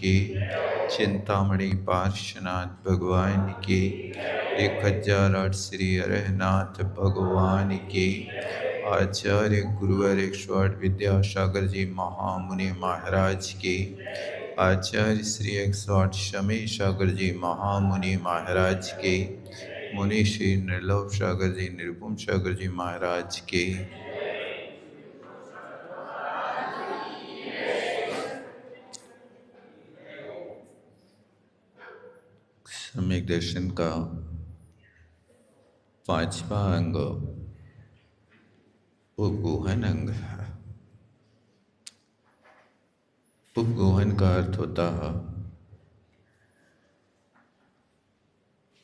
की, चिंतामणि पार्श्वनाथ भगवान की, 1008 श्री अरहनाथ भगवान की, आचार्य गुरुवर 108 विद्यासागर जी महामुनि महाराज की, आचार्य श्री 108 शमी सागर जी महामुनि महाराज की, मुनि श्री निर्लोभ सागर जी निर्भुम सागर जी महाराज की, सम्यक दर्शन का पांचवा अंग उपगोहन अंग है। उपगोहन का अर्थ होता है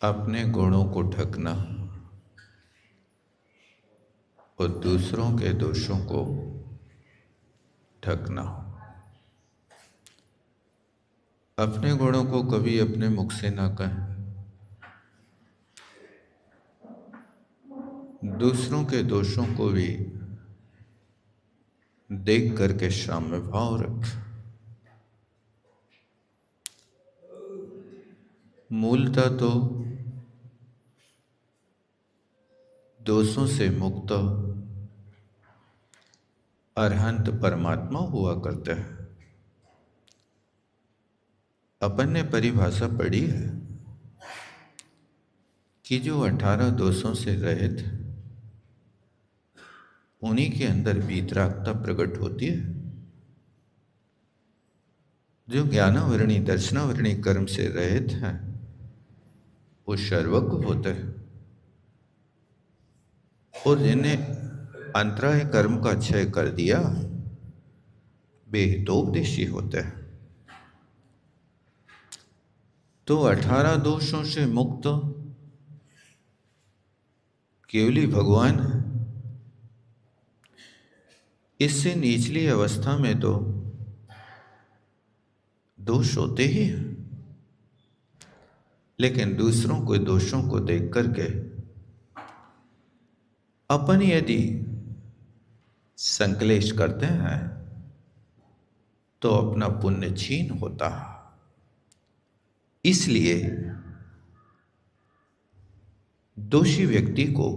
अपने गुणों को ढकना और दूसरों के दोषों को ढकना। अपने गुणों को कभी अपने मुख से ना कहें, दूसरों के दोषों को भी देख करके साम्य भाव रखें। मूलतः तो दोषों से मुक्त अरहंत परमात्मा हुआ करते हैं। अपन ने परिभाषा पढ़ी है कि जो 18 दोषों से रहित, उन्हीं के अंदर वीतरागता प्रकट होती है। जो ज्ञानावरणी दर्शनावरणी कर्म से रहित हैं, वो सर्वज्ञ होते हैं, और जिन्हें अंतराय कर्म का क्षय कर दिया वे हितोपदेशी होते हैं। तो 18 दोषों से मुक्त केवली भगवान है। इससे निचली अवस्था में तो दोष होते ही हैं, लेकिन दूसरों के दोषों को देख करके अपन यदि संकलेश करते हैं तो अपना पुण्य छीन होता है। इसलिए दोषी व्यक्ति को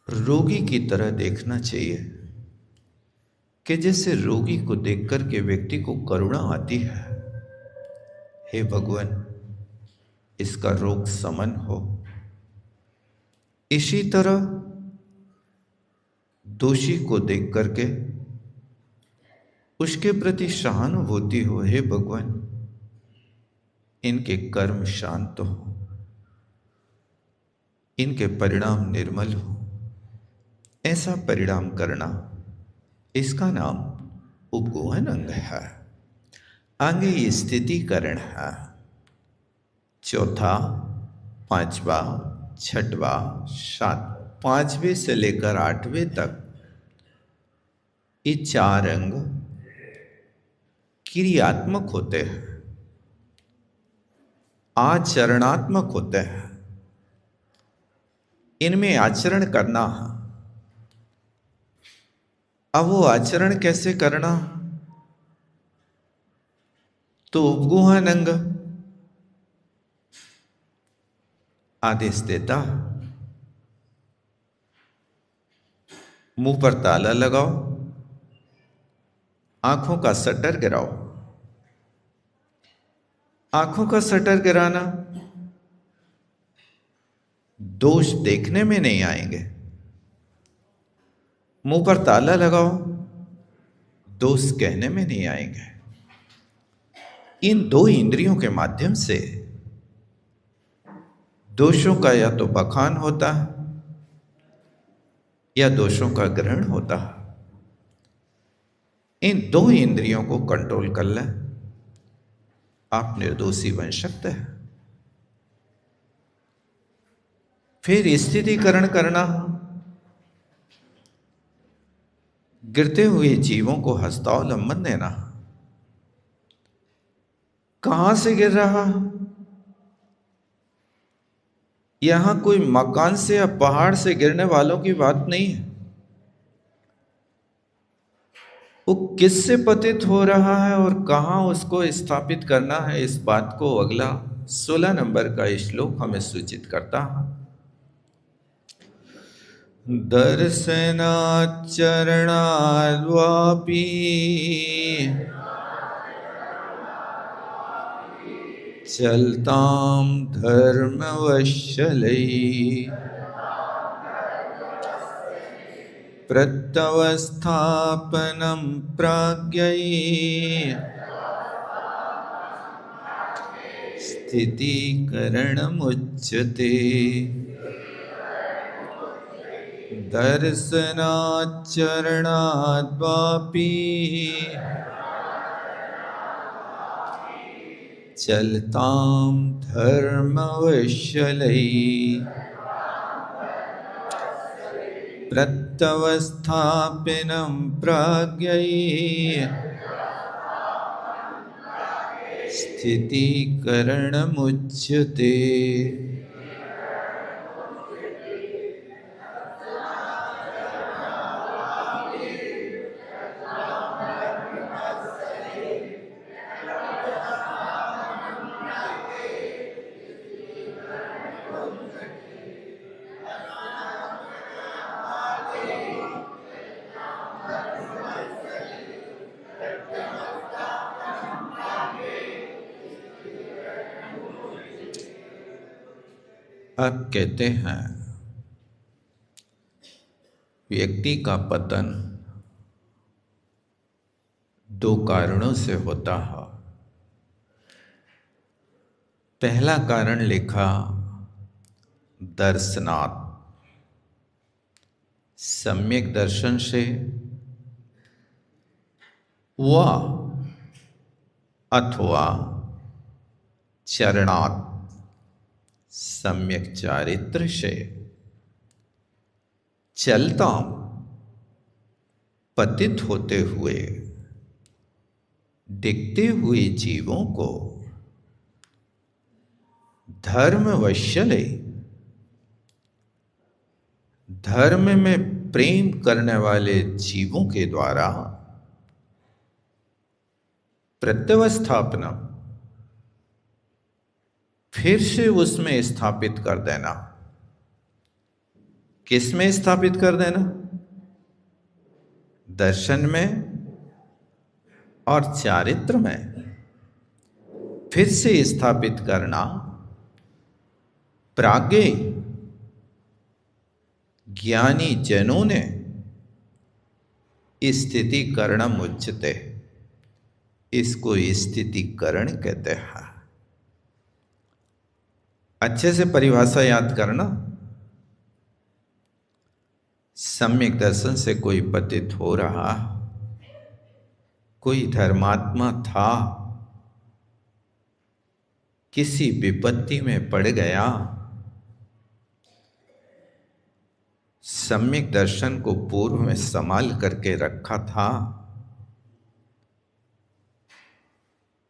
रोगी की तरह देखना चाहिए कि जैसे रोगी को देख करके व्यक्ति को करुणा आती है, हे भगवान इसका रोग शमन हो। इसी तरह दोषी को देख करके उसके प्रति सहानुभूति हो, हे भगवान इनके कर्म शांत हो, इनके परिणाम निर्मल हो। ऐसा परिणाम करना, इसका नाम उपगोहन अंग है। आगे स्थितिकरण है। चौथा, पांचवा, छठवा, सात, 5वें से लेकर 8वें तक ये 4 अंग क्रियात्मक होते हैं, आचरणात्मक होते हैं। इनमें आचरण करना है। अब वो आचरण कैसे करना, तो उपगोहन अंग आदेश देता, मुंह पर ताला लगाओ, आंखों का शटर गिराओ। आंखों का शटर गिराना, दोष देखने में नहीं आएंगे। मुंह पर ताला लगाओ, दोष कहने में नहीं आएंगे। इन 2 इंद्रियों के माध्यम से दोषों का या तो बखान होता है या दोषों का ग्रहण होता है। इन 2 इंद्रियों को कंट्रोल कर लें, आप निर्दोषी बन सकते हैं। फिर स्थितिकरण करना, गिरते हुए जीवों को हस्तावलंबन देना। कहां से गिर रहा, यहां कोई मकान से या पहाड़ से गिरने वालों की बात नहीं है। वो किससे पतित हो रहा है और कहाँ उसको स्थापित करना है, इस बात को अगला 16 नंबर का श्लोक हमें सूचित करता है। दर्शनाचरणाद्वापि चलतां धर्मवशलै प्रत्यवस्थापनं प्राज्ञै स्थितिकरणमुच्यते। दर्शनाचरणाद्वापि चलतां धर्मवशलै प्रत्यवस्थापिनं प्राज्ञै स्थितिकरणमुच्यते। अब कहते हैं व्यक्ति का पतन दो कारणों से होता है। पहला कारण लिखा दर्शनात्, सम्यक दर्शन से, व अथवा चरणात्, सम्यक चारित्र से, चलता पतित होते हुए दिखते हुए जीवों को धर्मवशले, धर्म में प्रेम करने वाले जीवों के द्वारा प्रत्यवस्थापना, फिर से उसमें स्थापित कर देना। किस में स्थापित कर देना? दर्शन में और चारित्र में फिर से स्थापित करना। प्राज्ञ ज्ञानी जनों ने स्थितिकरणम उच्यते, इसको स्थितिकरण कहते हैं। अच्छे से परिभाषा याद करना। सम्यक दर्शन से कोई पतित हो रहा, कोई धर्मात्मा था, किसी विपत्ति में पड़ गया, सम्यक दर्शन को पूर्व में संभाल करके रखा था,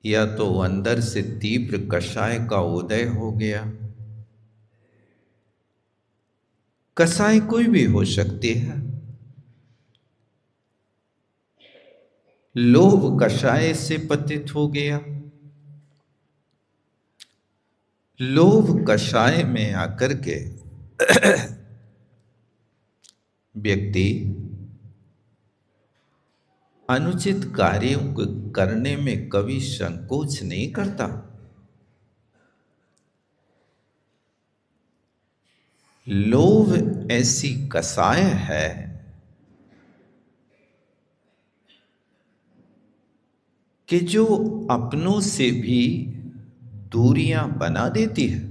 या तो अंदर से तीव्र कषाय का उदय हो गया। कषाय कोई भी हो सकती है। लोभ कषाय से पतित हो गया। लोभ कषाय में आकर के व्यक्ति अनुचित कार्यों को करने में कभी संकोच नहीं करता। लोभ ऐसी कषाय है कि जो अपनों से भी दूरियां बना देती है।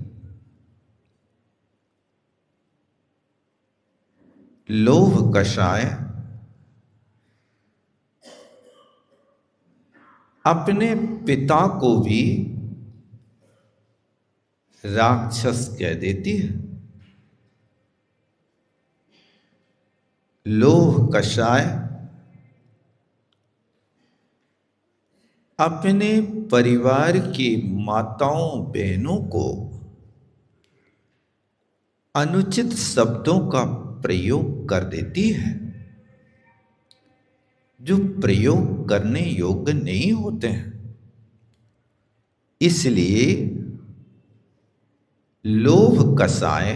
लोभ कषाय अपने पिता को भी राक्षस कह देती है। लोभ कषाय अपने परिवार की माताओं बहनों को अनुचित शब्दों का प्रयोग कर देती है। जो प्रयोग करने योग्य नहीं होते हैं। इसलिए लोभ कषाय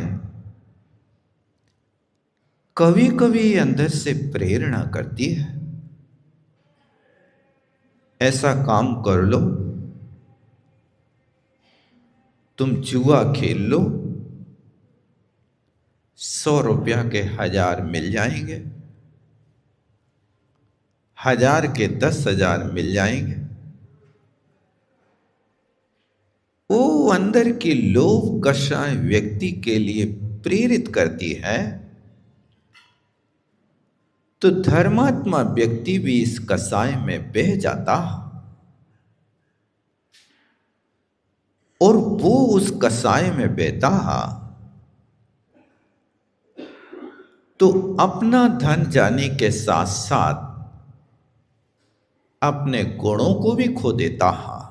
कभी कभी अंदर से प्रेरणा करती है, ऐसा काम कर लो, तुम जुआ खेल लो, 100 रुपया के 1000 मिल जाएंगे, 1000 के 10,000 मिल जाएंगे। वो अंदर की लोभ कषाय व्यक्ति के लिए प्रेरित करती है, तो धर्मात्मा व्यक्ति भी इस कषाय में बह जाता और वो उस कषाय में बहता तो अपना धन जाने के साथ साथ अपने गुणों को भी खो देता है।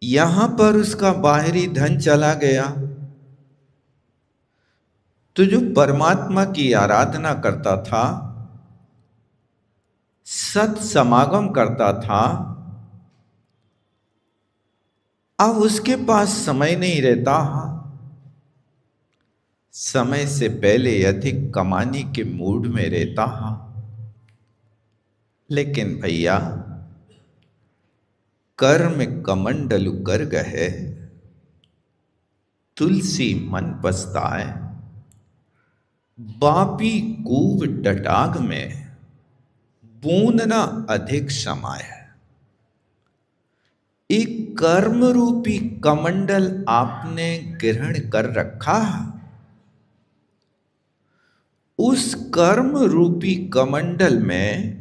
यहां पर उसका बाहरी धन चला गया, तो जो परमात्मा की आराधना करता था, सत समागम करता था, अब उसके पास समय नहीं रहता, समय से पहले अधिक कमाने के मूड में रहता है। लेकिन भैया, कर्म कमंडलु कर गए, तुलसी मन पछताए, बापी कूप डटाग में बूंद ना अधिक समाये। एक कर्म रूपी कमंडल आपने ग्रहण कर रखा, उस कर्म रूपी कमंडल में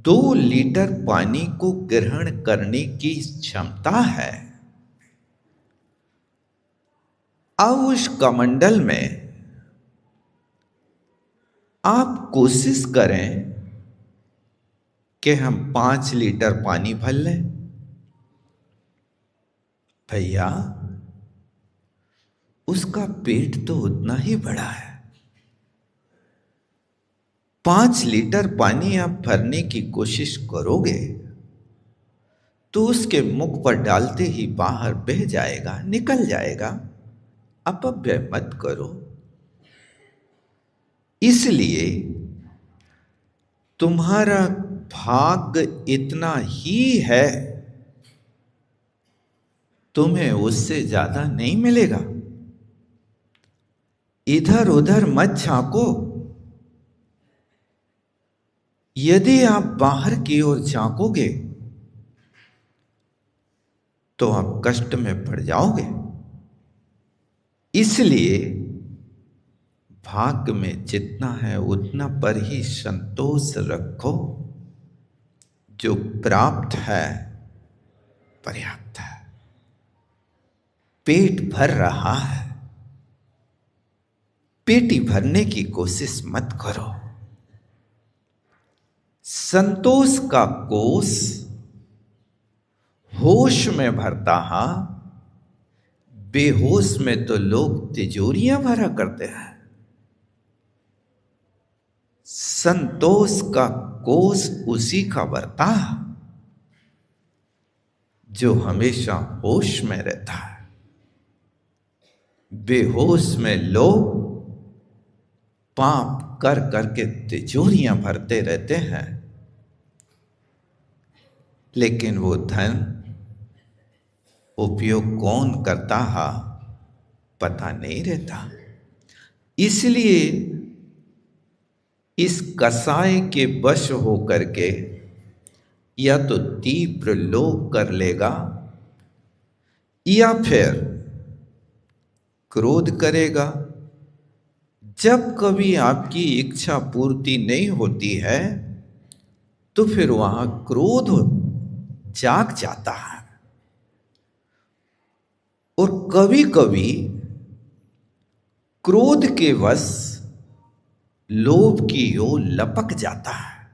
2 लीटर पानी को ग्रहण करने की क्षमता है। अब उस कमंडल में आप कोशिश करें कि हम 5 लीटर पानी भर लें। भैया, उसका पेट तो उतना ही बड़ा है। 5 लीटर पानी आप भरने की कोशिश करोगे तो उसके मुख पर डालते ही बाहर बह जाएगा, निकल जाएगा। अपव्यय मत करो। इसलिए तुम्हारा भाग्य इतना ही है, तुम्हें उससे ज्यादा नहीं मिलेगा। इधर उधर मत झांको। यदि आप बाहर की ओर झांकोगे तो आप कष्ट में पड़ जाओगे। इसलिए भाग्य में जितना है उतना पर ही संतोष रखो। जो प्राप्त है पर्याप्त है। पेट भर रहा है, पेटी भरने की कोशिश मत करो। संतोष का कोष होश में भरता है, बेहोश में तो लोग तिजोरियां भरा करते हैं। संतोष का कोष उसी का भरता है जो हमेशा होश में रहता है। बेहोश में लोग पाप कर करके तिजोरियां भरते रहते हैं, लेकिन वो धन उपयोग कौन करता है पता नहीं रहता। इसलिए इस कसाय के वश हो करके या तो तीव्र लोभ कर लेगा या फिर क्रोध करेगा। जब कभी आपकी इच्छा पूर्ति नहीं होती है तो फिर वहां क्रोध जाग जाता है और कभी कभी क्रोध के वश लोभ की ओर लपक जाता है।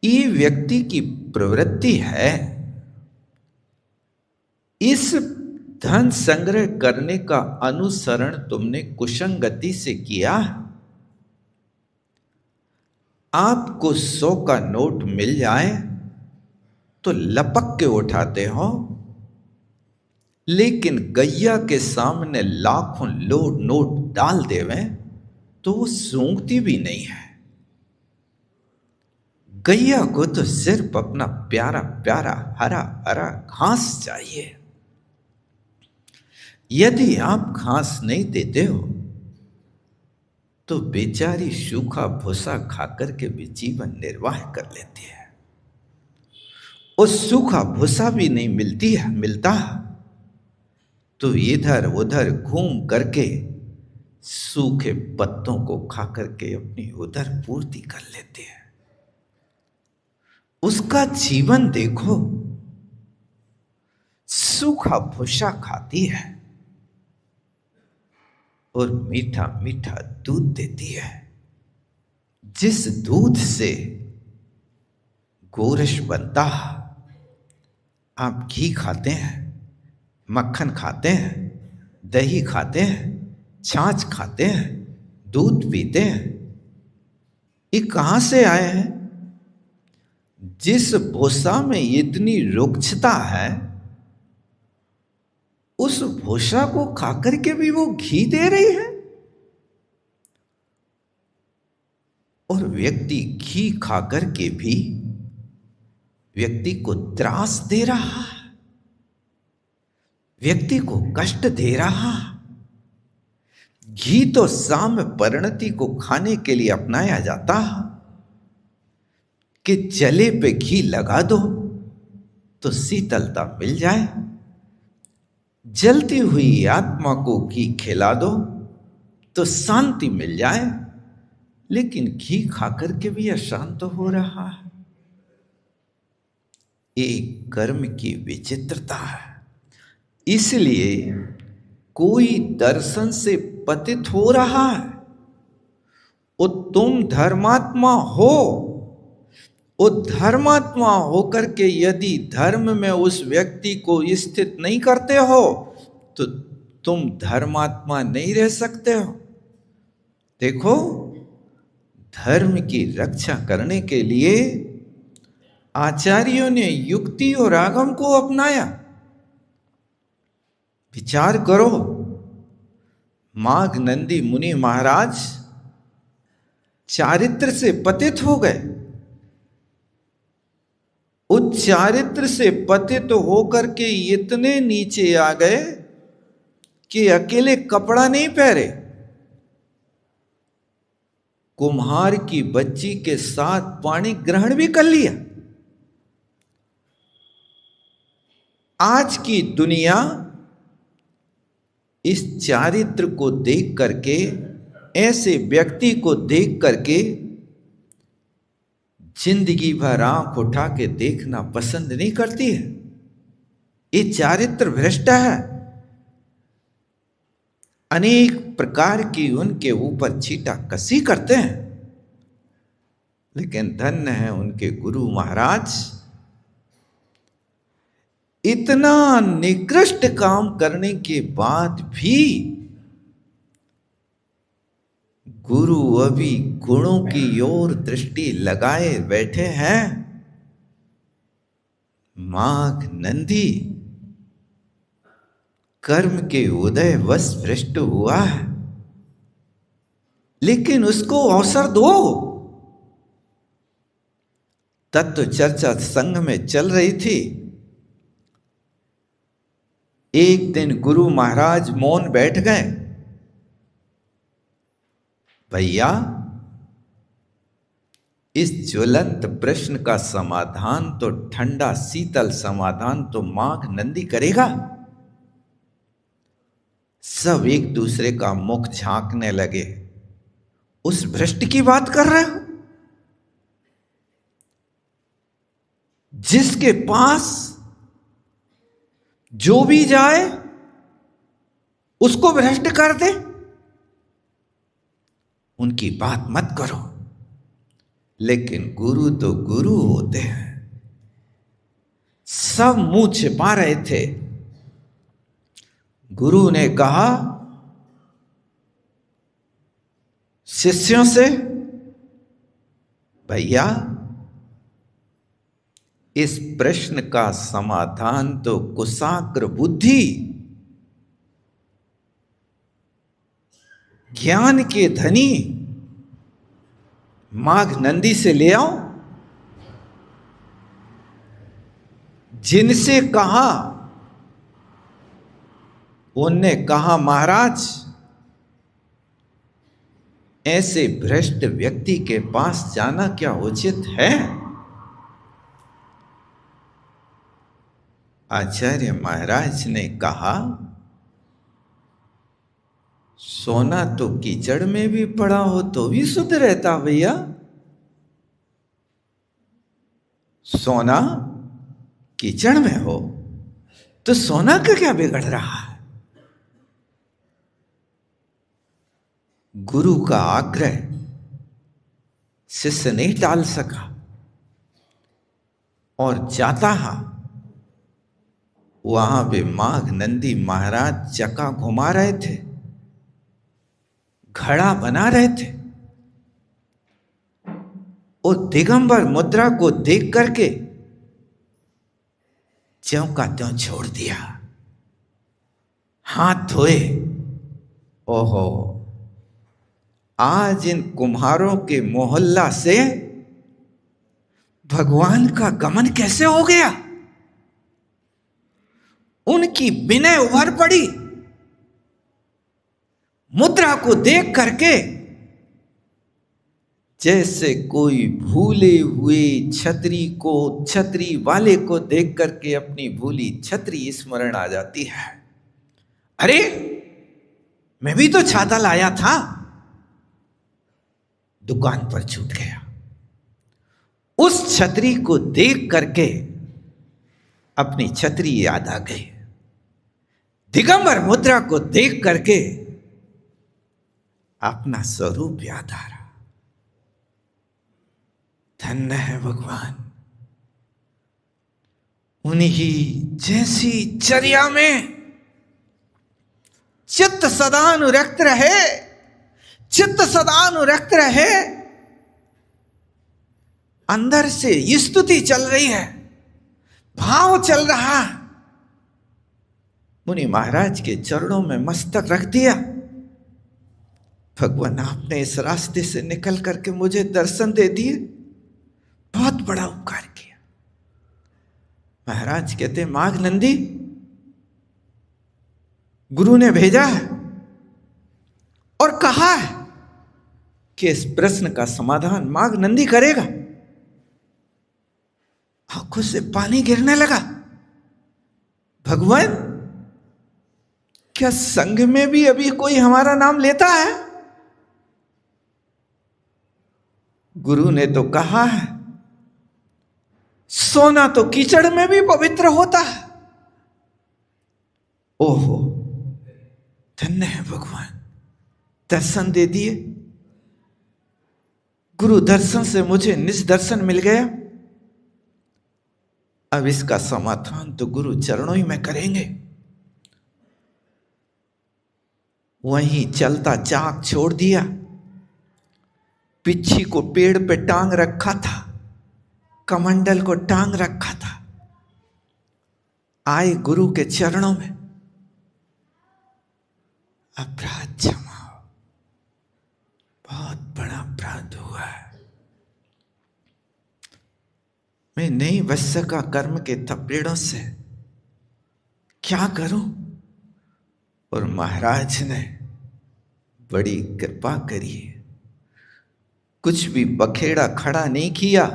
ये व्यक्ति की प्रवृत्ति है। इस धन संग्रह करने का अनुसरण तुमने कुसंगति से किया। आपको 100 का नोट मिल जाए तो लपक के उठाते हो, लेकिन गैया के सामने लाखों नोट डाल देवें तो वो सूंघती भी नहीं है। गैया को तो सिर्फ अपना प्यारा प्यारा हरा हरा घास चाहिए। यदि आप घास नहीं देते हो तो बेचारी सूखा भूसा खाकर के भी जीवन निर्वाह कर लेती है। उस सूखा भूसा भी नहीं मिलता तो इधर उधर घूम करके सूखे पत्तों को खा करके अपनी उधर पूर्ति कर लेती है। उसका जीवन देखो, सूखा भूसा खाती है और मीठा मीठा दूध देती है, जिस दूध से गोरस बनता। आप घी खाते हैं, मक्खन खाते हैं, दही खाते हैं, छाछ खाते हैं, दूध पीते हैं। ये कहां से आए हैं? जिस भूसा में इतनी रुक्षता है, उस भूसा को खाकर के भी वो घी दे रही है। और व्यक्ति घी खाकर के भी व्यक्ति को त्रास दे रहा, व्यक्ति को कष्ट दे रहा। घी तो साम्य परिणति को खाने के लिए अपनाया जाता कि जले पे घी लगा दो तो शीतलता मिल जाए, जलती हुई आत्मा को घी खिला दो तो शांति मिल जाए। लेकिन घी खाकर के भी अशांत हो रहा है। एक कर्म की विचित्रता है। इसलिए कोई दर्शन से पतित हो रहा है और तुम धर्मात्मा हो, वो धर्मात्मा होकर के यदि धर्म में उस व्यक्ति को स्थित नहीं करते हो तो तुम धर्मात्मा नहीं रह सकते हो। देखो, धर्म की रक्षा करने के लिए आचार्यों ने युक्ति और आगम को अपनाया। विचार करो, माघ नंदी मुनि महाराज चारित्र से पतित हो गए। उस चारित्र से पतित होकर के इतने नीचे आ गए कि अकेले कपड़ा नहीं पहरे, कुम्हार की बच्ची के साथ पानी ग्रहण भी कर लिया। आज की दुनिया इस चारित्र को देख करके, ऐसे व्यक्ति को देख करके जिंदगी भर आंख उठा के देखना पसंद नहीं करती है। ये चारित्र भ्रष्ट है। अनेक प्रकार की उनके ऊपर छीटा कसी करते हैं, लेकिन धन्य है उनके गुरु महाराज, इतना निकृष्ट काम करने के बाद भी गुरु अभी गुणों की ओर दृष्टि लगाए बैठे हैं। माघ नंदी कर्म के उदय वश भ्रष्ट हुआ है, लेकिन उसको अवसर दो। तत्व चर्चा संघ में चल रही थी। एक दिन गुरु महाराज मौन बैठ गए। भैया, इस ज्वलंत प्रश्न का समाधान तो, ठंडा शीतल समाधान तो माघ नंदी करेगा। सब एक दूसरे का मुख झांकने लगे। उस भ्रष्ट की बात कर रहे हो जिसके पास जो भी जाए उसको भ्रष्ट कर दे? उनकी बात मत करो। लेकिन गुरु तो गुरु होते हैं। सब मुंह छिपा रहे थे। गुरु ने कहा शिष्यों से, भैया इस प्रश्न का समाधान तो कुशाग्र बुद्धि, ज्ञान के धनी माघ नंदी से ले आओ। जिनसे कहा उनने कहा, महाराज ऐसे भ्रष्ट व्यक्ति के पास जाना क्या उचित है? आचार्य महाराज ने कहा, सोना तो कीचड़ में भी पड़ा हो तो भी शुद्ध रहता भैया। सोना कीचड़ में हो तो सोना का क्या बिगड़ रहा है? गुरु का आग्रह शिष्य नहीं टाल सका और जाता वहां पे माघ नंदी महाराज चक्का घुमा रहे थे, घड़ा बना रहे थे। और दिगंबर मुद्रा को देख करके ज्यों का त्यों छोड़ दिया, हाथ धोए। ओहो, आज इन कुम्हारों के मोहल्ला से भगवान का गमन कैसे हो गया? उनकी विनय उभर पड़ी। मुद्रा को देख करके जैसे कोई भूले हुए छतरी वाले को देख करके अपनी भूली छतरी स्मरण आ जाती है। अरे मैं भी तो छाता लाया था, दुकान पर छूट गया। उस छतरी को देख करके अपनी छतरी याद आ गई। दिगंबर मुद्रा को देख करके अपना स्वरूप याद आ रहा। धन्य है भगवान, उन्हीं जैसी चर्या में चित्त सदा अनुरक्त रहे, चित्त सदा अनुरक्त रहे। अंदर से स्तुति चल रही है, भाव चल रहा। मुनि महाराज के चरणों में मस्तक रख दिया। भगवान आपने इस रास्ते से निकल करके मुझे दर्शन दे दिए, बहुत बड़ा उपकार किया। महाराज कहते, माघ नंदी गुरु ने भेजा है और कहा है कि इस प्रश्न का समाधान माघ नंदी करेगा। आंखों से पानी गिरने लगा। भगवान, क्या संघ में भी अभी कोई हमारा नाम लेता है? गुरु ने तो कहा है, सोना तो कीचड़ में भी पवित्र होता है। ओहो, धन्य है भगवान, दर्शन दे दिए। गुरु दर्शन से मुझे निज दर्शन मिल गया। अब इसका समाधान तो गुरु चरणों ही में करेंगे। वहीं चलता चाक छोड़ दिया, पिच्छी को पेड़ पे टांग रखा था, कमंडल को टांग रखा था। आए गुरु के चरणों में, अपराध क्षमा, बहुत बड़ा अपराध हुआ है, मैं नहीं बच सका कर्म के थपेड़ों से, क्या करूं? और महाराज ने बड़ी कृपा करी, कुछ भी बखेड़ा खड़ा नहीं किया,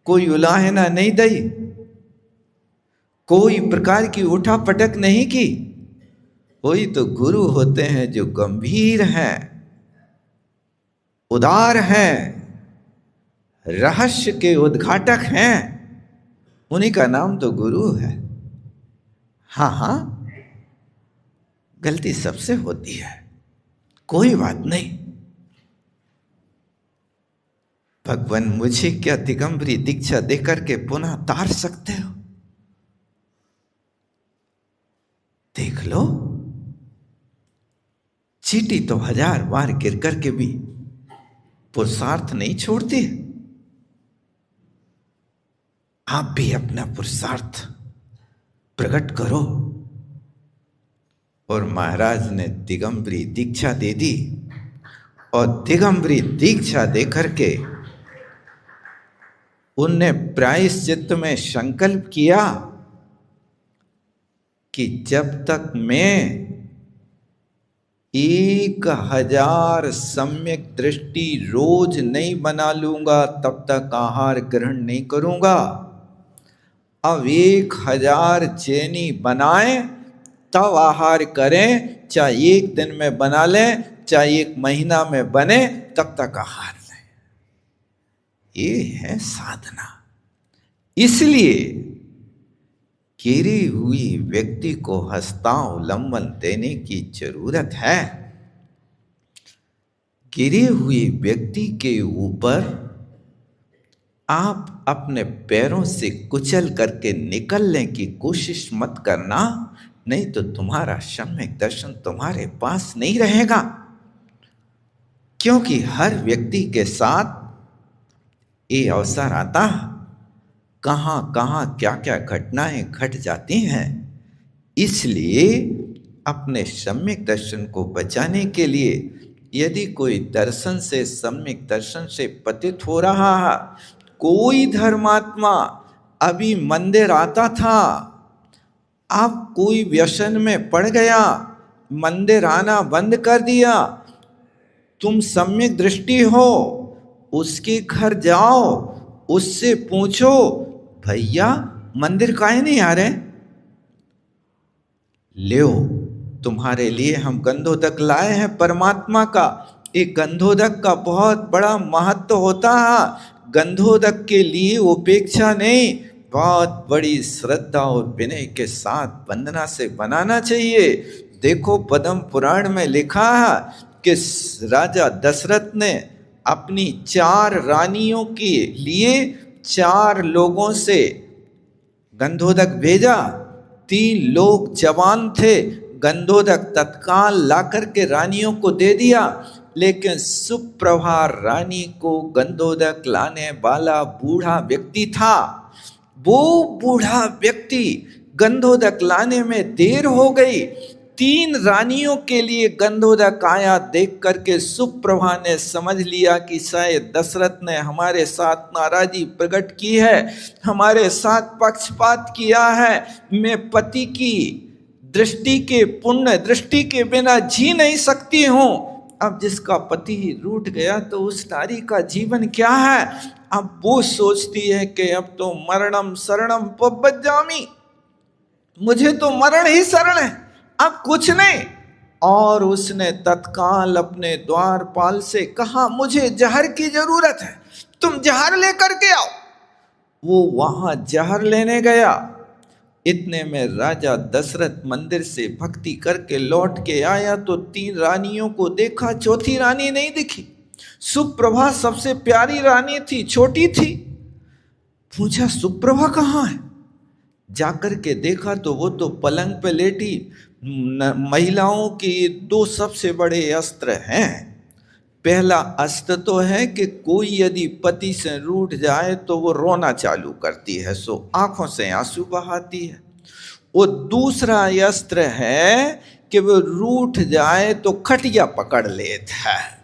कोई उलाहना नहीं दी, कोई प्रकार की उठा पटक नहीं की। कोई तो गुरु होते हैं जो गंभीर हैं, उदार हैं, रहस्य के उद्घाटक हैं, उन्हीं का नाम तो गुरु है। हाँ हाँ, गलती सबसे होती है, कोई बात नहीं। भगवान, मुझे क्या दिगंबरी दीक्षा देकर के पुनः तार सकते हो? देख लो, चींटी तो 1000 बार गिर करके भी पुरुषार्थ नहीं छोड़ती। आप भी अपना पुरुषार्थ प्रकट करो। और महाराज ने दिगंबरी दीक्षा दे दी, और दिगंबरी दीक्षा दे करके उनने प्रायश्चित्त में संकल्प किया कि जब तक मैं 1000 सम्यक दृष्टि रोज नहीं बना लूंगा तब तक आहार ग्रहण नहीं करूंगा। अब 1000 जैनी बनाए तब आहार करें, चाहे एक दिन में बना लें, चाहे 1 महीना में बने, तब तक आहार लें। ये है साधना। इसलिए गिरी हुई व्यक्ति को हस्तावलंबन देने की जरूरत है। गिरे हुए व्यक्ति के ऊपर आप अपने पैरों से कुचल करके निकलने की कोशिश मत करना, नहीं तो तुम्हारा सम्यक दर्शन तुम्हारे पास नहीं रहेगा। क्योंकि हर व्यक्ति के साथ ये अवसर आता, कहां कहां क्या क्या घटनाएं घट जाती हैं। इसलिए अपने सम्यक दर्शन को बचाने के लिए यदि कोई दर्शन से, सम्यक दर्शन से पतित हो रहा है, कोई धर्मात्मा अभी मंदिर आता था, अब कोई व्यसन में पड़ गया, मंदिर आना बंद कर दिया, तुम सम्यक दृष्टि हो, उसके घर जाओ, उससे पूछो, भैया मंदिर काहे नहीं आ रहे? ले तुम्हारे लिए हम गंधोदक लाए हैं परमात्मा का। एक गंधोदक का बहुत बड़ा महत्व होता है। गंधोदक के लिए उपेक्षा नहीं, बहुत बड़ी श्रद्धा और विनय के साथ वंदना से बनाना चाहिए। देखो पद्म पुराण में लिखा है कि राजा दशरथ ने अपनी 4 रानियों के लिए 4 लोगों से गंधोदक भेजा। 3 लोग जवान थे, गंधोदक तत्काल लाकर के रानियों को दे दिया, लेकिन सुप्रभा रानी को गंधोदक लाने वाला बूढ़ा व्यक्ति था। वो बूढ़ा व्यक्ति गंधोदक लाने में देर हो गई। 3 रानियों के लिए गंधोदक आया, देख करके सुप्रभा ने समझ लिया कि शायद दशरथ ने हमारे साथ नाराजी प्रकट की है, हमारे साथ पक्षपात किया है। मैं पति की दृष्टि के, पुण्य दृष्टि के बिना जी नहीं सकती हूँ। अब जिसका पति ही रूठ गया तो उस नारी का जीवन क्या है? अब वो सोचती है कि अब तो मरणम शरणम पब्बजामी, मुझे तो मरण ही शरण है, अब कुछ नहीं। और उसने तत्काल अपने द्वारपाल से कहा, मुझे जहर की जरूरत है, तुम जहर लेकर के आओ। वो वहां जहर लेने गया। इतने में राजा दशरथ मंदिर से भक्ति करके लौट के आया तो 3 रानियों को देखा, चौथी रानी नहीं दिखी। सुप्रभा सबसे प्यारी रानी थी, छोटी थी। पूछा सुप्रभा कहाँ है? जाकर के देखा तो वो तो पलंग पे लेटी। महिलाओं के 2 सबसे बड़े अस्त्र हैं। पहला अस्त्र तो है कि कोई यदि पति से रूठ जाए तो वो रोना चालू करती है, सो आंखों से आंसू बहाती है। वो दूसरा अस्त्र है कि वो रूठ जाए तो खटिया पकड़ लेता है।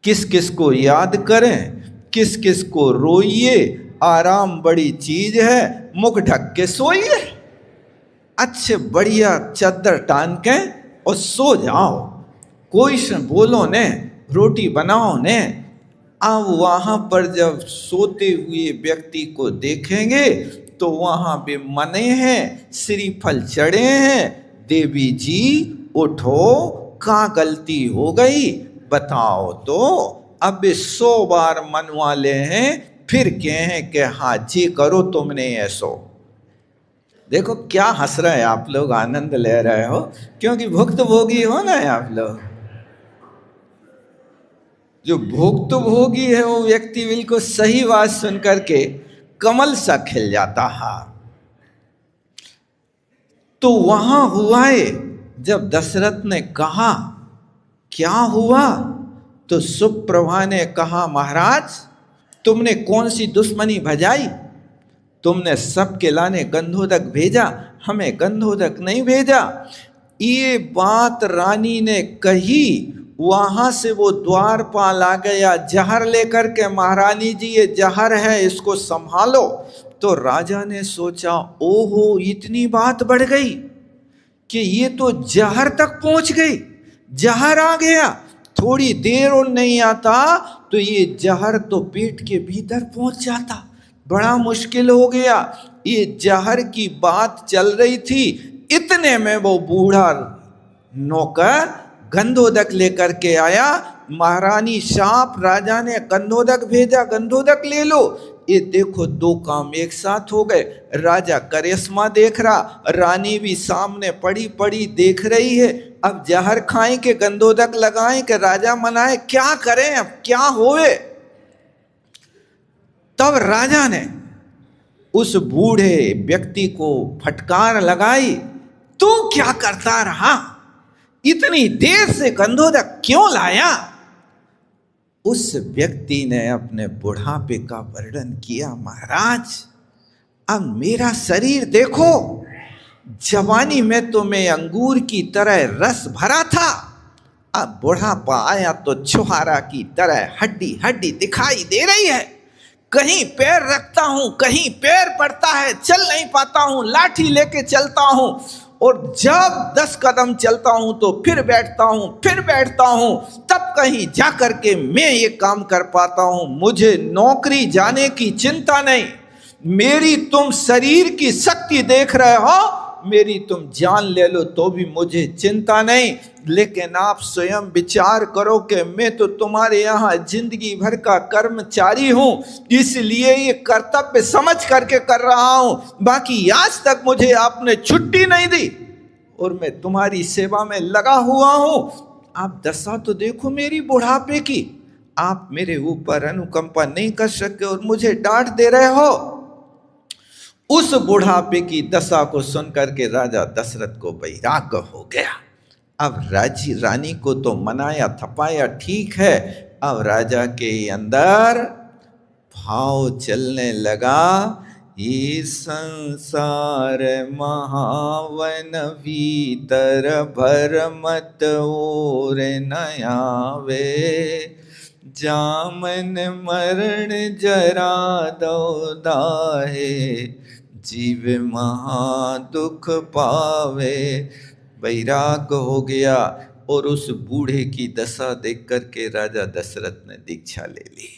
किस किस को याद करें, किस किस को रोइए, आराम बड़ी चीज है, मुख ढक के सोइए, अच्छे बढ़िया चादर टान के और सो जाओ। कोई से बोलो ने, रोटी बनाओ ने। अब वहां पर जब सोते हुए व्यक्ति को देखेंगे तो वहां भी मने हैं, श्रीफल चढ़े हैं, देवी जी उठो, कहाँ गलती हो गई बताओ तो। अब 100 बार मनवा ले हैं, फिर कहें कि हाँ जी करो तुमने ऐसो। देखो क्या हंस रहे हैं आप लोग, आनंद ले रहे हो, क्योंकि भुक्तभोगी हो ना आप लोग। जो भुक्तभोगी है वो व्यक्ति बिल्कुल सही बात सुन करके कमल सा खिल जाता है। तो वहां हुआ है जब दशरथ ने कहा क्या हुआ, तो सुप्रभा ने कहा महाराज तुमने कौन सी दुश्मनी भजाई, तुमने सबके लाने गंधोदक भेजा, हमें गंधोदक नहीं भेजा। ये बात रानी ने कही, वहां से वो द्वारपाल आ गया जहर लेकर के, महारानी जी ये जहर है इसको संभालो। तो राजा ने सोचा ओहो इतनी बात बढ़ गई कि ये तो जहर तक पहुंच गई, जहर आ गया, थोड़ी देर और नहीं आता तो ये जहर तो पेट के भीतर पहुंच जाता, बड़ा मुश्किल हो गया। ये जहर की बात चल रही थी, इतने में वो बूढ़ा नौकर गंधोदक लेकर के आया। महारानी शाप, राजा ने गंधोदक भेजा, गंधोदक ले लो। ये देखो दो काम एक साथ हो गए। राजा करिश्मा देख रहा, रानी भी सामने पड़ी पड़ी देख रही है। अब जहर खाएं के गंधोदक लगाएं कि राजा मनाए, क्या करें, अब क्या होवे। तब राजा ने उस बूढ़े व्यक्ति को फटकार लगाई, तू क्या करता रहा, इतनी देर से गंधोदक क्यों लाया। उस व्यक्ति ने अपने बुढ़ापे का वर्णन किया, महाराज अब मेरा शरीर देखो, जवानी में तो मैं अंगूर की तरह रस भरा था, अब बुढ़ापा आया तो छुहारा की तरह हड्डी हड्डी दिखाई दे रही है। कहीं पैर रखता हूं कहीं पैर पड़ता है, चल नहीं पाता हूं, लाठी लेके चलता हूं, और जब 10 कदम चलता हूं तो फिर बैठता हूं, तब कहीं जा कर के मैं ये काम कर पाता हूं। मुझे नौकरी जाने की चिंता नहीं, मेरी तुम शरीर की शक्ति देख रहे हो, मेरी तुम जान ले लो तो भी मुझे चिंता नहीं। लेकिन आप स्वयं विचार करो कि मैं तो तुम्हारे यहाँ जिंदगी भर का कर्मचारी हूं, इसलिए ये कर्तव्य समझ करके कर रहा हूं, बाकी आज तक मुझे आपने छुट्टी नहीं दी और मैं तुम्हारी सेवा में लगा हुआ हूं। आप दशा तो देखो मेरी बुढ़ापे की, आप मेरे ऊपर अनुकंपा नहीं कर सके और मुझे डांट दे रहे हो। उस बुढ़ापे की दशा को सुनकर के राजा दशरथ को वैराग्य हो गया। अब रानी को तो मनाया थपाया ठीक है, अब राजा के अंदर भाव चलने लगा, ये संसार महावन भीतर भर मत और न आवे, जामन मरण जरा दो दाहे, जीव महा दुख पावे। वैराग्य हो गया और उस बूढ़े की दशा देख करके राजा दशरथ ने दीक्षा ले ली।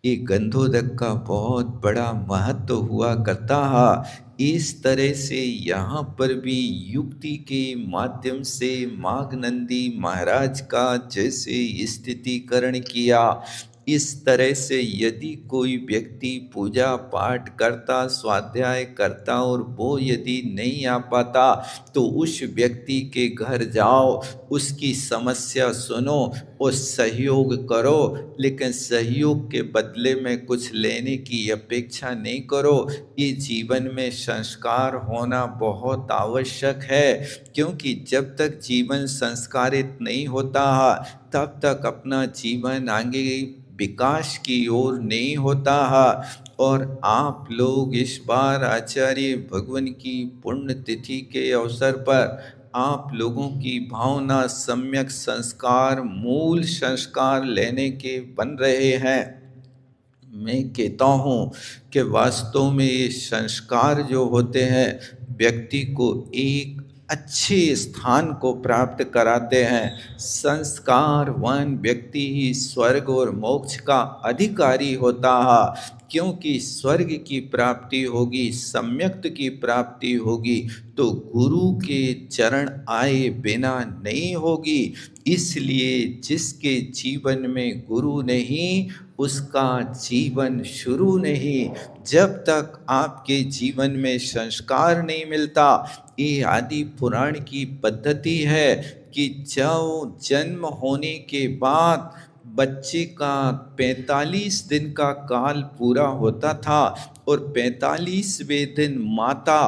ये गंधोदक का बहुत बड़ा महत्व हुआ करता है। इस तरह से यहाँ पर भी युक्ति के माध्यम से माघनंदी महाराज का जैसे स्थितिकरण किया, इस तरह से यदि कोई व्यक्ति पूजा पाठ करता, स्वाध्याय करता और वो यदि नहीं आ पाता तो उस व्यक्ति के घर जाओ, उसकी समस्या सुनो और सहयोग करो, लेकिन सहयोग के बदले में कुछ लेने की अपेक्षा नहीं करो। ये जीवन में संस्कार होना बहुत आवश्यक है, क्योंकि जब तक जीवन संस्कारित नहीं होता तब तक अपना जीवन आगे विकास की ओर नहीं होता है। और आप लोग इस बार आचार्य भगवान की पुण्यतिथि के अवसर पर आप लोगों की भावना सम्यक संस्कार, मूल संस्कार लेने के बन रहे हैं। मैं कहता हूँ कि वास्तव में ये संस्कार जो होते हैं व्यक्ति को एक अच्छे स्थान को प्राप्त कराते हैं। संस्कारवान व्यक्ति ही स्वर्ग और मोक्ष का अधिकारी होता है, क्योंकि स्वर्ग की प्राप्ति होगी, सम्यक्त की प्राप्ति होगी तो गुरु के चरण आए बिना नहीं होगी। इसलिए जिसके जीवन में गुरु नहीं उसका जीवन शुरू नहीं। जब तक आपके जीवन में संस्कार नहीं मिलता, ये आदि पुराण की पद्धति है कि जब जन्म होने के बाद बच्चे का 45 दिन का काल पूरा होता था और 45वें दिन माता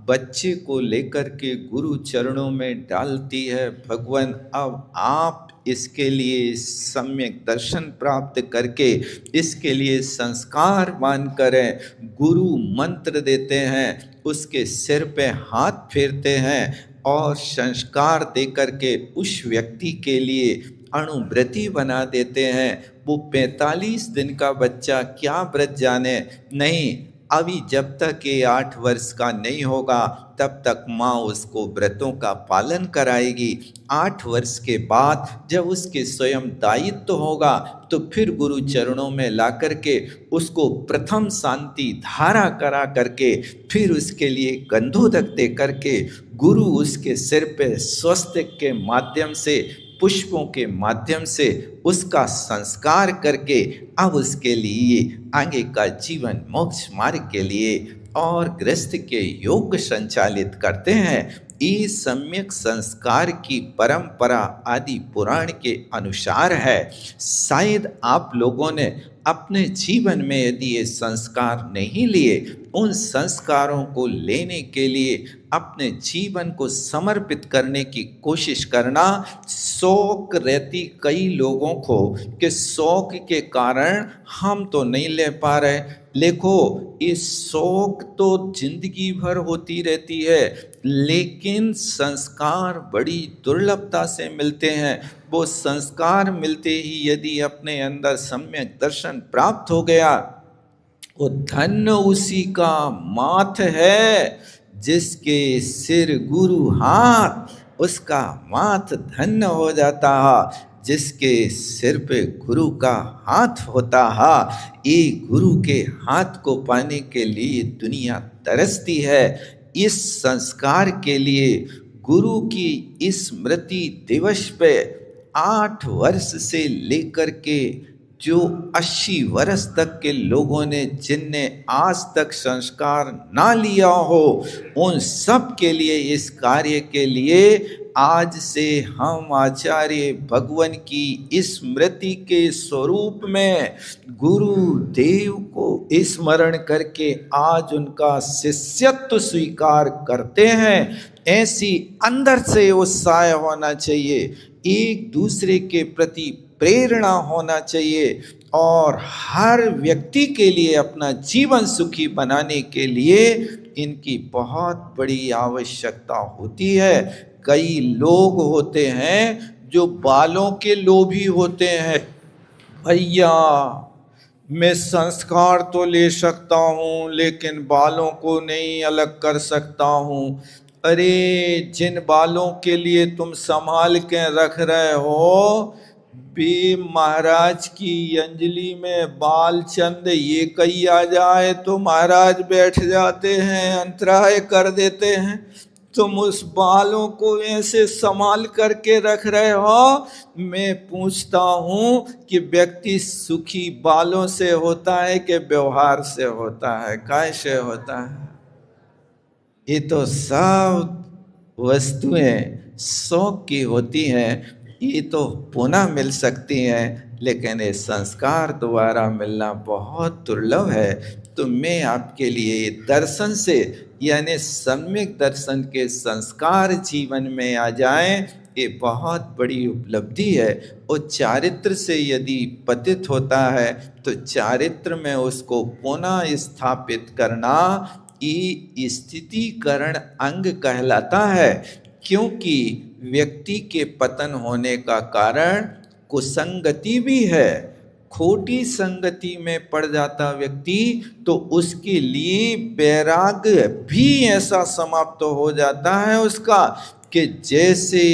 बच्चे को लेकर के गुरु चरणों में डालती है। भगवान अब आप इसके लिए सम्यक दर्शन प्राप्त करके इसके लिए संस्कार मान करें, गुरु मंत्र देते हैं, उसके सिर पे हाथ फेरते हैं और संस्कार दे करके उस व्यक्ति के लिए अणुव्रती बना देते हैं। वो 45 दिन का बच्चा क्या व्रत जाने, नहीं, अभी जब तक ये 8 वर्ष का नहीं होगा तब तक माँ उसको व्रतों का पालन कराएगी। 8 वर्ष के बाद जब उसके स्वयं दायित्व होगा तो फिर गुरु चरणों में ला करके उसको प्रथम शांति धारा करा करके फिर उसके लिए गंधोदक दे करके गुरु उसके सिर पे स्वस्तिक के माध्यम से, पुष्पों के माध्यम से उसका संस्कार करके अब उसके लिए आगे का जीवन मोक्ष मार्ग के लिए और गृहस्थ के योग संचालित करते हैं। इस सम्यक संस्कार की परंपरा आदि पुराण के अनुसार है। शायद आप लोगों ने अपने जीवन में यदि ये संस्कार नहीं लिए, उन संस्कारों को लेने के लिए अपने जीवन को समर्पित करने की कोशिश करना। शौक रहती कई लोगों को कि शौक के कारण हम तो नहीं ले पा रहे। देखो, इस शौक तो जिंदगी भर होती रहती है, लेकिन संस्कार बड़ी दुर्लभता से मिलते हैं। वो संस्कार मिलते ही यदि अपने अंदर सम्यक दर्शन प्राप्त हो गया, वो धन्य उसी का माथ है जिसके सिर गुरु हाथ, उसका माथ धन्य हो जाता है जिसके सिर पे गुरु का हाथ होता है। ये गुरु के हाथ को पाने के लिए दुनिया तरसती है। इस संस्कार के लिए गुरु की स्मृति दिवस पे 8 वर्ष से लेकर के जो 80 वर्ष तक के लोगों ने, जिनने आज तक संस्कार ना लिया हो, उन सब के लिए इस कार्य के लिए आज से हम आचार्य भगवान की स्मृति के स्वरूप में गुरु देव को स्मरण करके आज उनका शिष्यत्व स्वीकार करते हैं। ऐसी अंदर से उत्साह होना चाहिए, एक दूसरे के प्रति प्रेरणा होना चाहिए और हर व्यक्ति के लिए अपना जीवन सुखी बनाने के लिए इनकी बहुत बड़ी आवश्यकता होती है। कई लोग होते हैं जो बालों के लोभी होते हैं। भैया, मैं संस्कार तो ले सकता हूँ लेकिन बालों को नहीं अलग कर सकता हूँ। अरे, जिन बालों के लिए तुम संभाल के रख रहे हो, बे महाराज की अंजलि में बाल चंद ये कहीं आ जाए तो महाराज बैठ जाते हैं, अंतराय कर देते हैं। तुम उस बालों को ऐसे संभाल करके रख रहे हो। मैं पूछता हूँ कि व्यक्ति सुखी बालों से होता है कि व्यवहार से होता है, कैसे होता है? ये तो सब वस्तुएं शौक की होती हैं, ये तो पुनः मिल सकती हैं, लेकिन ये संस्कार दोबारा मिलना बहुत दुर्लभ है। तो मैं आपके लिए दर्शन से, यानी सम्यक दर्शन के संस्कार जीवन में आ जाएं, ये बहुत बड़ी उपलब्धि है। और चारित्र से यदि पतित होता है तो चारित्र में उसको पुनः स्थापित करना ये स्थितिकरण अंग कहलाता है। क्योंकि व्यक्ति के पतन होने का कारण कुसंगति भी है। खोटी संगति में पड़ जाता व्यक्ति तो उसके लिए वैराग्य भी ऐसा समाप्त हो जाता है उसका कि जैसे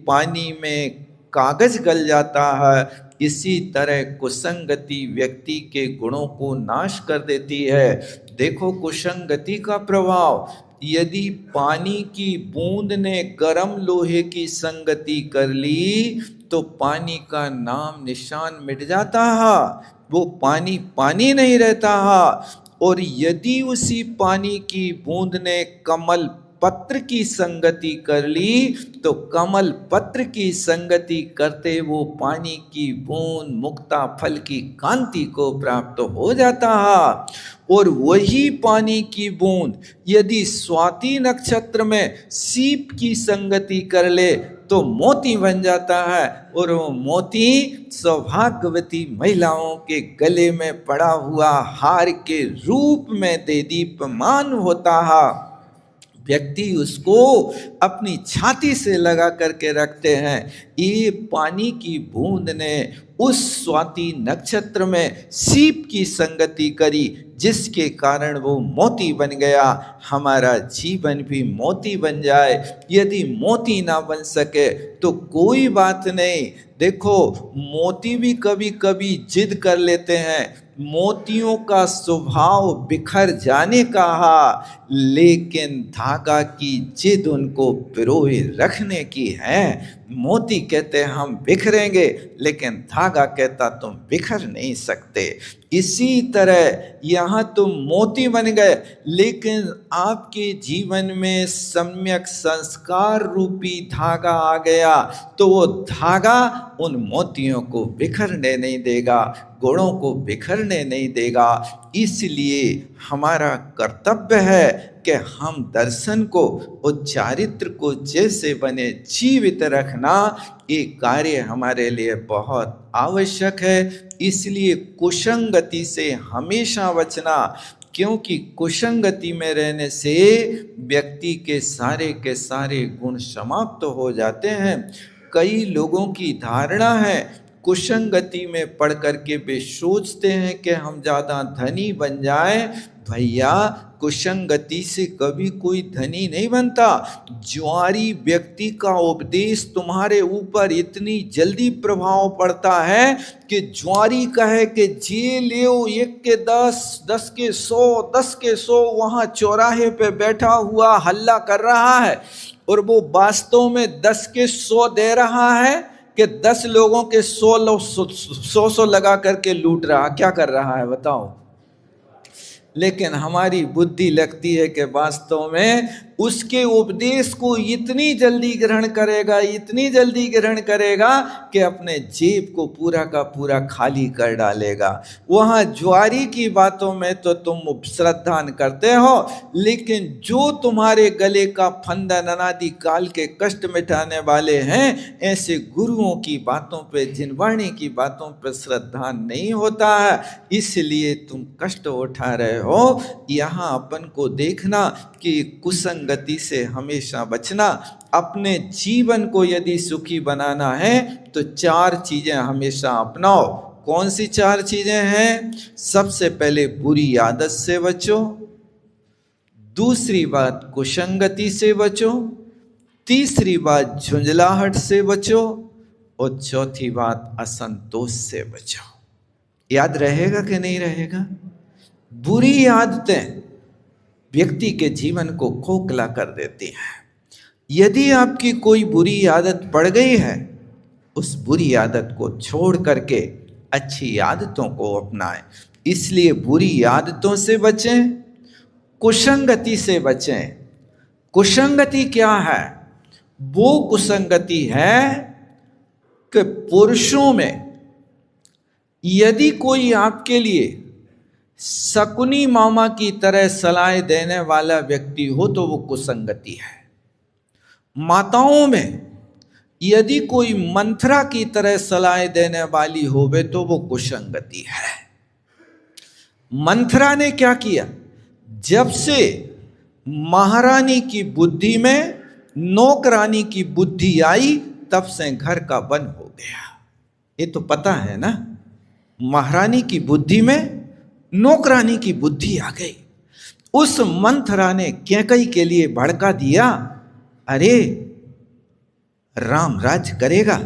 पानी में कागज गल जाता है, इसी तरह कुसंगति व्यक्ति के गुणों को नाश कर देती है। देखो, कुसंगति का प्रभाव, यदि पानी की बूंद ने गर्म लोहे की संगति कर ली तो पानी का नाम निशान मिट जाता है, वो पानी पानी नहीं रहता है। और यदि उसी पानी की बूंद ने कमल पत्र की संगति कर ली तो कमल पत्र की संगति करते वो पानी की बूंद मुक्ता फल की कांति को प्राप्त हो जाता है। और वही पानी की बूंद यदि स्वाति नक्षत्र में सीप की संगति कर ले तो मोती बन जाता है, और वो मोती सौभाग्यवती महिलाओं के गले में पड़ा हुआ हार के रूप में देदीप्यमान होता है। व्यक्ति उसको अपनी छाती से लगा करके रखते हैं। ये पानी की बूंद ने उस स्वाति नक्षत्र में सीप की संगति करी, जिसके कारण वो मोती बन गया। हमारा जीवन भी मोती बन जाए। यदि मोती ना बन सके तो कोई बात नहीं। देखो, मोती भी कभी कभी जिद कर लेते हैं। मोतियों का स्वभाव बिखर जाने का है, लेकिन धागा की जिद उनको पिरोए रखने की है। मोती कहते हम बिखरेंगे, लेकिन धागा कहता तुम बिखर नहीं सकते। इसी तरह यहाँ तुम मोती बन गए, लेकिन आपके जीवन में सम्यक संस्कार रूपी धागा आ गया तो वो धागा उन मोतियों को बिखरने नहीं देगा, गुणों को बिखरने नहीं देगा। इसलिए हमारा कर्तव्य है कि हम दर्शन को और चारित्र को जैसे बने जीवित रखना, ये कार्य हमारे लिए बहुत आवश्यक है। इसलिए कुसंगति से हमेशा बचना, क्योंकि कुसंगति में रहने से व्यक्ति के सारे गुण समाप्त हो जाते हैं। कई लोगों की धारणा है, कुसंगति में पढ़ करके वे सोचते हैं कि हम ज़्यादा धनी बन जाएं। भैया, कुसंगति से कभी कोई धनी नहीं बनता। ज्वारी व्यक्ति का उपदेश तुम्हारे ऊपर इतनी जल्दी प्रभाव पड़ता है कि ज्वारी कहे कि जे लियो 1 के 10, 10 के 100, 10 के 100 वहाँ चौराहे पे बैठा हुआ हल्ला कर रहा है, और वो वास्तव में 10 के 100 दे रहा है कि 10 लोगों के 100 लगा करके लूट रहा। क्या कर रहा है बताओ? लेकिन हमारी बुद्धि लगती है कि वास्तव में उसके उपदेश को इतनी जल्दी ग्रहण करेगा, इतनी जल्दी ग्रहण करेगा कि अपने जेब को पूरा का पूरा खाली कर डालेगा। वहाँ ज्वारी की बातों में तो तुम श्रद्धा करते हो, लेकिन जो तुम्हारे गले का फंदन अनादि काल के कष्ट मिटाने वाले हैं, ऐसे गुरुओं की बातों पे, जिनवाणी की बातों पे श्रद्धा नहीं होता है, इसलिए तुम कष्ट उठा रहे हो। यहाँ अपन को देखना कि कुसंगति से हमेशा बचना। अपने जीवन को यदि सुखी बनाना है तो 4 चीजें हमेशा अपनाओ। कौन सी 4 चीजें हैं? सबसे पहले बुरी आदत से बचो, दूसरी बात कुसंगति से बचो, तीसरी बात झुंझलाहट से बचो, और चौथी बात असंतोष से बचो। याद रहेगा कि नहीं रहेगा? बुरी आदतें व्यक्ति के जीवन को खोखला कर देती हैं। यदि आपकी कोई बुरी आदत पड़ गई है, उस बुरी आदत को छोड़ करके अच्छी आदतों को अपनाएं। इसलिए बुरी आदतों से बचें, कुसंगति से बचें। कुसंगति क्या है? वो कुसंगति है कि पुरुषों में यदि कोई आपके लिए शकुनी मामा की तरह सलाह देने वाला व्यक्ति हो तो वो कुसंगति है। माताओं में यदि कोई मंथरा की तरह सलाह देने वाली होवे तो वो कुसंगति है। मंथरा ने क्या किया? जब से महारानी की बुद्धि में नौकरानी की बुद्धि आई, तब से घर का वन हो गया। ये तो पता है ना, महारानी की बुद्धि में नौकरानी की बुद्धि आ गई। उस मंथरा ने कैकई के लिए भड़का दिया, अरे राम राज करेगा,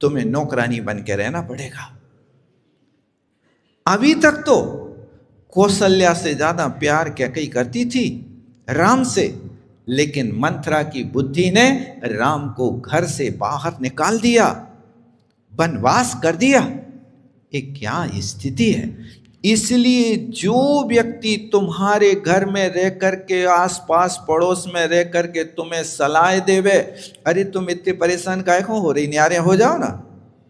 तुम्हें नौकरानी बन के रहना पड़ेगा। अभी तक तो कौशल्या से ज्यादा प्यार कैकई करती थी राम से, लेकिन मंथरा की बुद्धि ने राम को घर से बाहर निकाल दिया, वनवास कर दिया। ये क्या स्थिति है? इसलिए जो व्यक्ति तुम्हारे घर में रह करके, आसपास पड़ोस में रह करके तुम्हें सलाह देवे, अरे तुम इतने परेशान काहे को हो रही, न्यारे हो जाओ ना,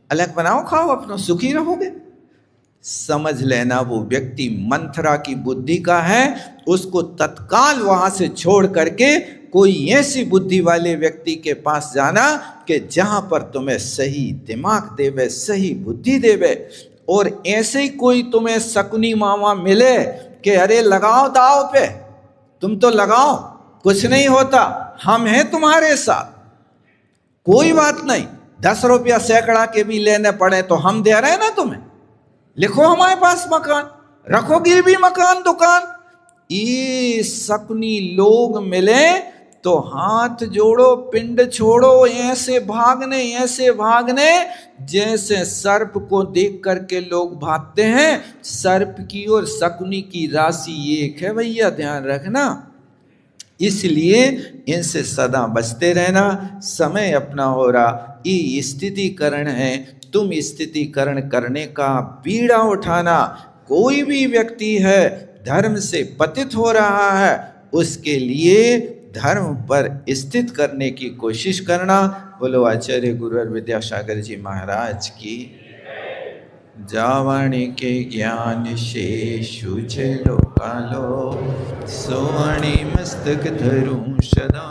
अलग बनाओ खाओ अपना, सुखी रहोगे, समझ लेना वो व्यक्ति मंथरा की बुद्धि का है। उसको तत्काल वहां से छोड़ करके कोई ऐसी बुद्धि वाले व्यक्ति के पास जाना कि जहां पर तुम्हें सही दिमाग देवे, सही बुद्धि देवे। और ऐसे ही कोई तुम्हें शकुनी मामा मिले कि अरे लगाओ दाव पे, तुम तो लगाओ, कुछ नहीं होता, हम हैं तुम्हारे साथ, कोई बात नहीं, 10 रुपया सैकड़ा के भी लेने पड़े तो हम दे रहे हैं ना तुम्हें, लिखो हमारे पास मकान, रखो गिरवी मकान दुकान। ये शकुनी लोग मिले तो हाथ जोड़ो, पिंड छोड़ो, ऐसे भागने जैसे सर्प को देख करके लोग भागते हैं। सर्प की और शकुनी की राशि एक है भैया, ध्यान रखना। इसलिए इनसे सदा बचते रहना। समय अपना हो रहा, ये स्थितिकरण है, तुम स्थितिकरण करने का बीड़ा उठाना। कोई भी व्यक्ति है धर्म से पतित हो रहा है, उसके लिए धर्म पर स्थित करने की कोशिश करना। बोलो आचार्य गुरुवर विद्यासागर जी महाराज की। जावणी के ज्ञान शेषु छलो कालो, सोवणी मस्तक धरूं सदा।